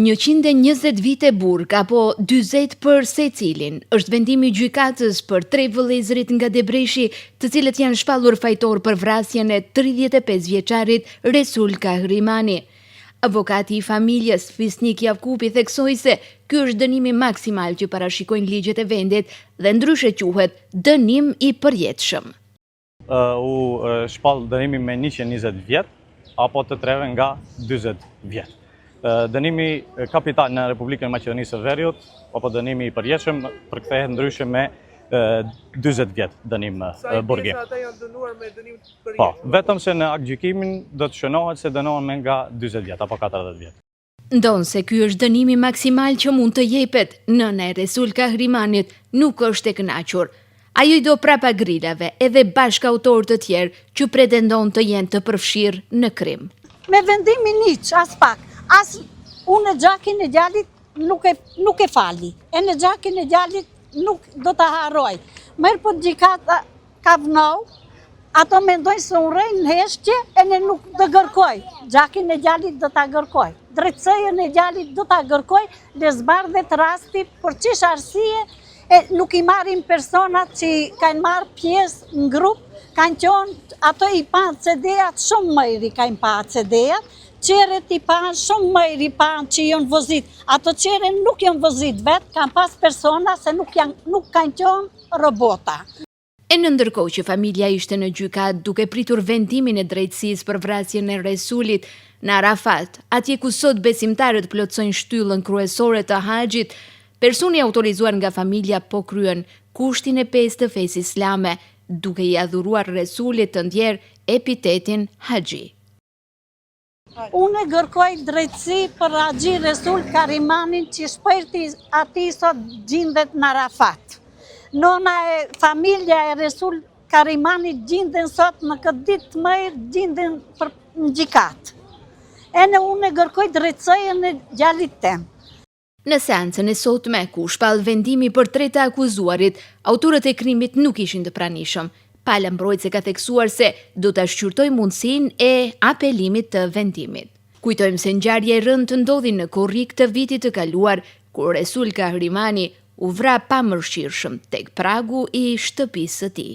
120 vite burg apo 40 për secilin është vendimi i gjykatës për 3 vëllezërit nga Debreshi, të cilët janë shpallur fajtor për vrasjen e 35 vjeçarit Resul Kahrimani. Avokati i familjes, Fisnik Javkupi, theksoi se ky është dënimi maksimal që parashikojnë ligjet e vendit dhe ndryshe quhet dënim i përjetshëm. U shpall dënimi me 120 vjet apo të treve nga 40 vjet. Dënimi kapital në Republikën e Maqedonisë së Veriut apo dënimi i përjetshëm përkthehet ndryshe me 40 vjet dënim burgi. Sa ata janë dënuar me dënim përjetshëm? Po, vetëm se në akt gjykimin do të shënohet se dënohen me nga 40 vjet apo 40 vjet. Ndonë se ky është dënimi maksimal që mund të jepet, nëna e Resul Kahrimanit nuk është e kënaqur. Ajo I do prapa grilave edhe bashkautor të tjerë që pretendon të jenë të përfshirë në krim. Me vendimin hiç, as pak. As unë gjakin e djalit nuk e fali, e në gjakin e djalit nuk do të harroj. Merë po gjykata ka vënou, ato mendojnë se unë rejnë në heshtje e në nuk të gërkoj. Gjakin e djalit do të gërkoj, drejtësejën e djalit do të gërkoj, lezbardhet rasti për qish arsye e nuk I marrin personat që kanë marrë pjesë në grupë, kanë qonë ato I panë CD-at, shumë mëjri kanë pa CD-at, qeret I panë shumë mëjri panë që janë vozit. Ato qeret nuk janë vozit vetë, kanë pas persona se nuk kanë qonë robota. E në ndërkohë që familja ishte në gjykat duke pritur vendimin e drejtësisë për vrasjen e Resulit në Arafat, atje ku sot besimtarët plotsojnë shtyllën kryesore të haxhit, personi autorizuar nga familja po kryen kushtin e 5 të fesë islame, duke I adhuruar Resulit të ndjer epitetin haxhi. Unë gërkoj drejtësi për Haxhi Resul Kahrimanin që shpërti ati sot gjindet në Arafat. Nona e familja e Resul Kahrimanit gjinden sot në këtë ditë të mëjrë gjinden për në gjykat. Unë gërkoj drejtësojën e djalit tem. Në seancën e sotme, ku shpall vendimi për 3 të akuzuarit, autorët e krimit nuk ishin të pranishëm. Pala mbrojtëse ka theksuar se do ta shqyrtojë mundësinë e apelimit të vendimit. Kujtojmë se ngjarja e rëndë ndodhi në korrik të vitit të kaluar, kur Resul Kahrimani u vra pamërshirshëm tek pragu I shtëpisë së tij.